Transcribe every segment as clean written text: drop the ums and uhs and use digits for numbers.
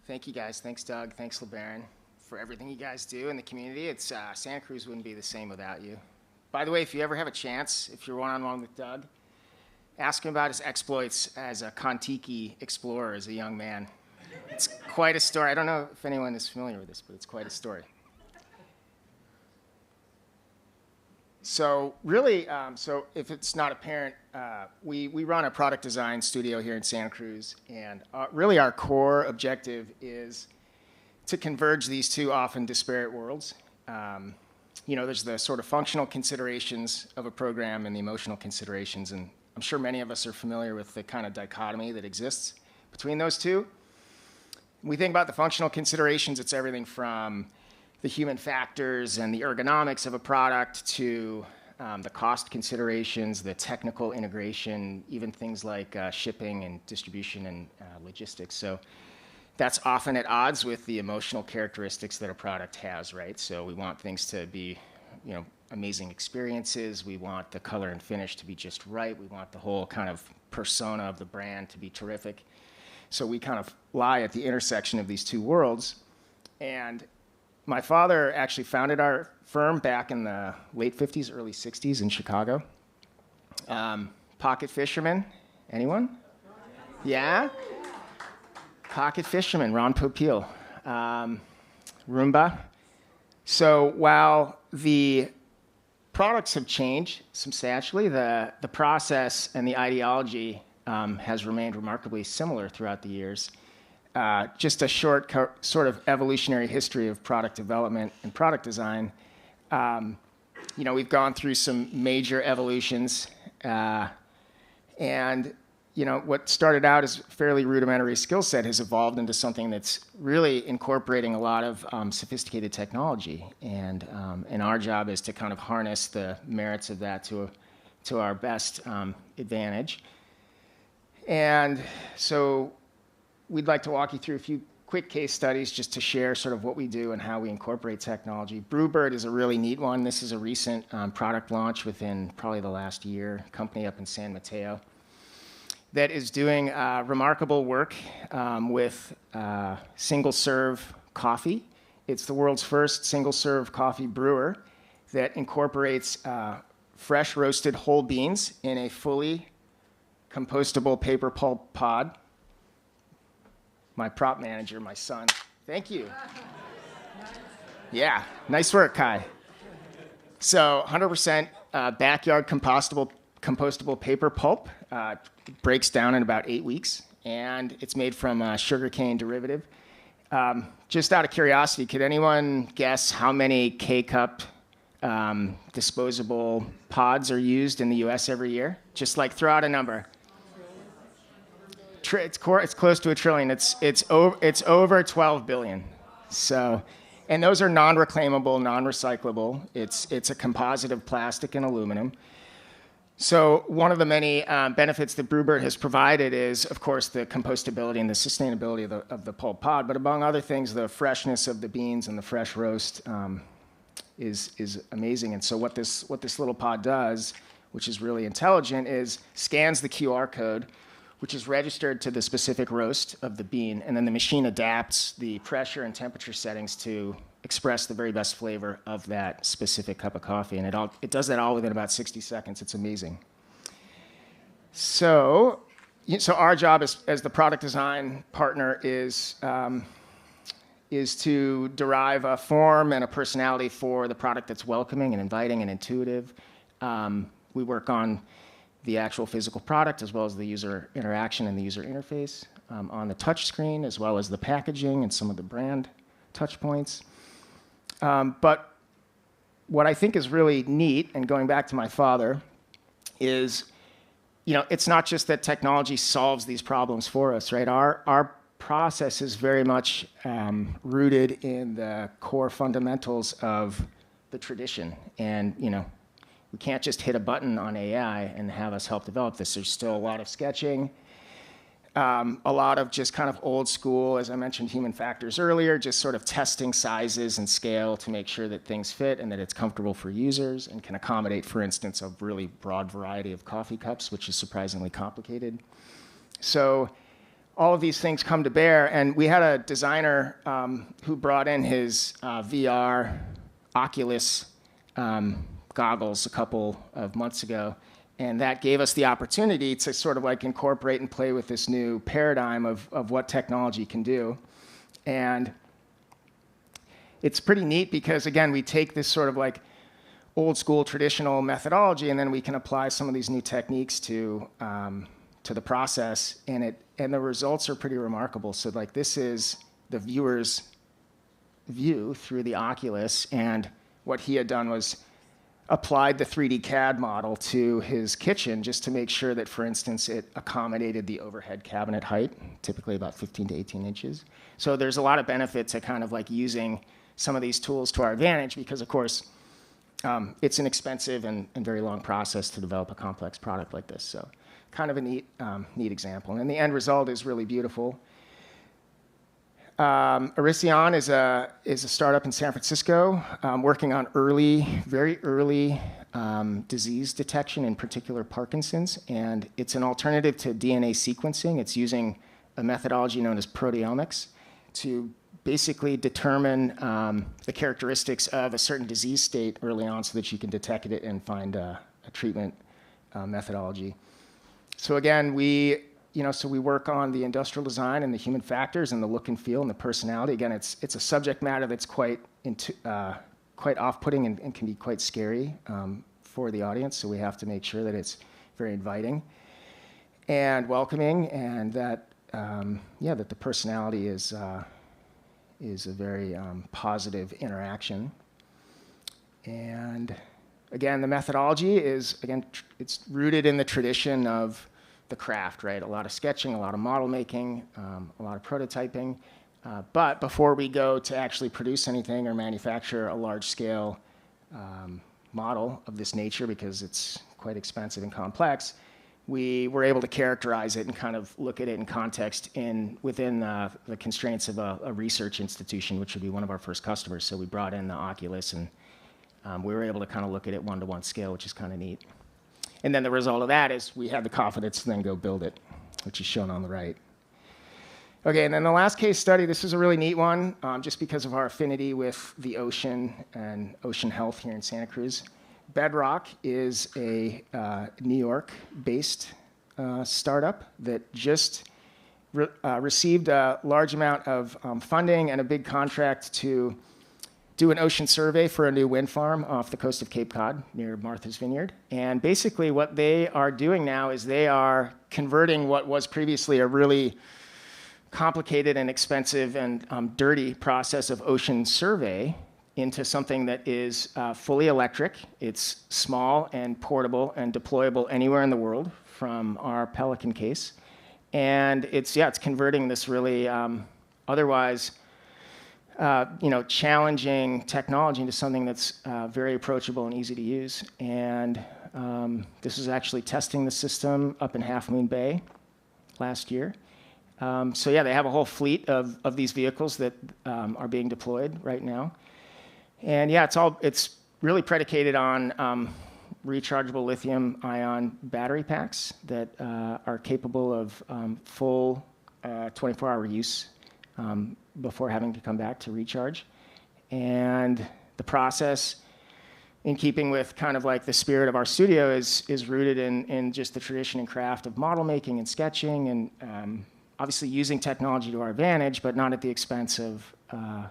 Thank you guys. Thanks, Doug. Thanks, LeBaron, for everything you guys do in the community. Santa Cruz wouldn't be the same without you. By the way, if you ever have a chance, if you're one-on-one with Doug, ask him about his exploits as a Kon-Tiki explorer as a young man. It's quite a story. I don't know if anyone is familiar with this, but it's quite a story. So really, so if it's not apparent, we run a product design studio here in Santa Cruz, and really our core objective is to converge these two often disparate worlds. There's the sort of functional considerations of a program and the emotional considerations, and I'm sure many of us are familiar with the kind of dichotomy that exists between those two. When we think about the functional considerations, it's everything from the human factors and the ergonomics of a product to the cost considerations, the technical integration, even things like shipping and distribution and logistics. So that's often at odds with the emotional characteristics that a product has, right? So we want things to be, amazing experiences. We want the color and finish to be just right. We want the whole kind of persona of the brand to be terrific. So we kind of lie at the intersection of these two worlds. And my father actually founded our firm back in the late 50s, early 60s in Chicago. Pocket fisherman, anyone? Yeah? Pocket fisherman, Ron Popeil. Roomba. So while the products have changed substantially, the process and the ideology has remained remarkably similar throughout the years. Just a short sort of evolutionary history of product development and product design. We've gone through some major evolutions, and what started out as a fairly rudimentary skill set has evolved into something that's really incorporating a lot of sophisticated technology. And our job is to kind of harness the merits of that to our best advantage. And so we'd like to walk you through a few quick case studies just to share sort of what we do and how we incorporate technology. Brewbird is a really neat one. This is a recent product launch within probably the last year, company up in San Mateo that is doing remarkable work with single-serve coffee. It's the world's first single-serve coffee brewer that incorporates fresh roasted whole beans in a fully compostable paper pulp pod. My prop manager, my son. Thank you. Yeah, nice work, Kai. So 100% backyard compostable paper pulp. Breaks down in about 8 weeks, and it's made from a sugarcane derivative. Just out of curiosity, could anyone guess how many K-Cup disposable pods are used in the U.S. every year? Just like throw out a number. It's close to $1 trillion. It's over 12 billion. So, and those are non-reclaimable, non-recyclable. It's a composite of plastic and aluminum. So one of the many benefits that Brewbird has provided is, of course, the compostability and the sustainability of the pulp pod. But among other things, the freshness of the beans and the fresh roast is amazing. And so what this little pod does, which is really intelligent, is scans the QR code, which is registered to the specific roast of the bean, and then the machine adapts the pressure and temperature settings to express the very best flavor of that specific cup of coffee. And it does that all within about 60 seconds. It's amazing. So our job as the product design partner is to derive a form and a personality for the product that's welcoming and inviting and intuitive. We work on the actual physical product as well as the user interaction and the user interface on the touch screen, as well as the packaging and some of the brand touch points. But what I think is really neat, and going back to my father, is, it's not just that technology solves these problems for us, right? Our process is very much rooted in the core fundamentals of the tradition. And, we can't just hit a button on AI and have us help develop this. There's still a lot of sketching, a lot of just kind of old school, as I mentioned, human factors earlier, just sort of testing sizes and scale to make sure that things fit and that it's comfortable for users and can accommodate, for instance, a really broad variety of coffee cups, which is surprisingly complicated. So all of these things come to bear. And we had a designer who brought in his VR Oculus goggles a couple of months ago. And that gave us the opportunity to sort of like incorporate and play with this new paradigm of what technology can do. And it's pretty neat because, again, we take this sort of like old school traditional methodology, and then we can apply some of these new techniques to the process, and the results are pretty remarkable. So like this is the viewer's view through the Oculus, and what he had done was applied the 3D CAD model to his kitchen just to make sure that, for instance, it accommodated the overhead cabinet height, typically about 15 to 18 inches. So there's a lot of benefit to kind of like using some of these tools to our advantage because, of course, it's an expensive and very long process to develop a complex product like this. So kind of a neat example. And the end result is really beautiful. Aricion is a startup in San Francisco working on very early disease detection, in particular Parkinson's. And it's an alternative to DNA sequencing. It's using a methodology known as proteomics to basically determine the characteristics of a certain disease state early on so that you can detect it and find a treatment methodology. So again, we work on the industrial design and the human factors and the look and feel and the personality. Again, it's a subject matter that's quite off-putting and can be quite scary for the audience. So we have to make sure that it's very inviting and welcoming, and that that the personality is a very positive interaction. And again, the methodology is, it's rooted in the tradition of the craft, right? A lot of sketching, a lot of model making, a lot of prototyping. But before we go to actually produce anything or manufacture a large-scale model of this nature, because it's quite expensive and complex, we were able to characterize it and kind of look at it in context within the constraints of a research institution, which would be one of our first customers. So we brought in the Oculus, and we were able to kind of look at it one-to-one scale, which is kind of neat. And then the result of that is we had the confidence to then go build it, which is shown on the right. Okay, and then the last case study, this is a really neat one, just because of our affinity with the ocean and ocean health here in Santa Cruz. Bedrock is a New York-based startup that just received a large amount of funding and a big contract to do an ocean survey for a new wind farm off the coast of Cape Cod near Martha's Vineyard. And basically what they are doing now is they are converting what was previously a really complicated and expensive and dirty process of ocean survey into something that is fully electric. It's small and portable and deployable anywhere in the world from our Pelican case. And it's converting this really otherwise challenging technology into something that's very approachable and easy to use. And this is actually testing the system up in Half Moon Bay last year. They have a whole fleet of these vehicles that are being deployed right now. And it's really predicated on rechargeable lithium-ion battery packs that are capable of full 24-hour use before having to come back to recharge. And the process, in keeping with kind of like the spirit of our studio, is rooted in just the tradition and craft of model making and sketching, and obviously using technology to our advantage, but not at the expense of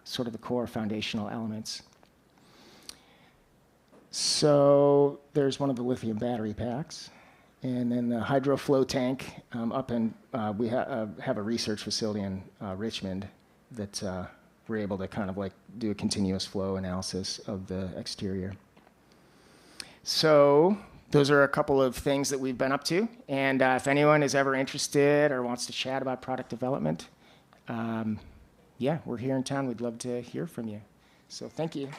sort of the core foundational elements. So there's one of the lithium battery packs. And then the hydroflow tank we have a research facility in Richmond that we're able to kind of like do a continuous flow analysis of the exterior. So those are a couple of things that we've been up to. And if anyone is ever interested or wants to chat about product development, we're here in town. We'd love to hear from you. So thank you.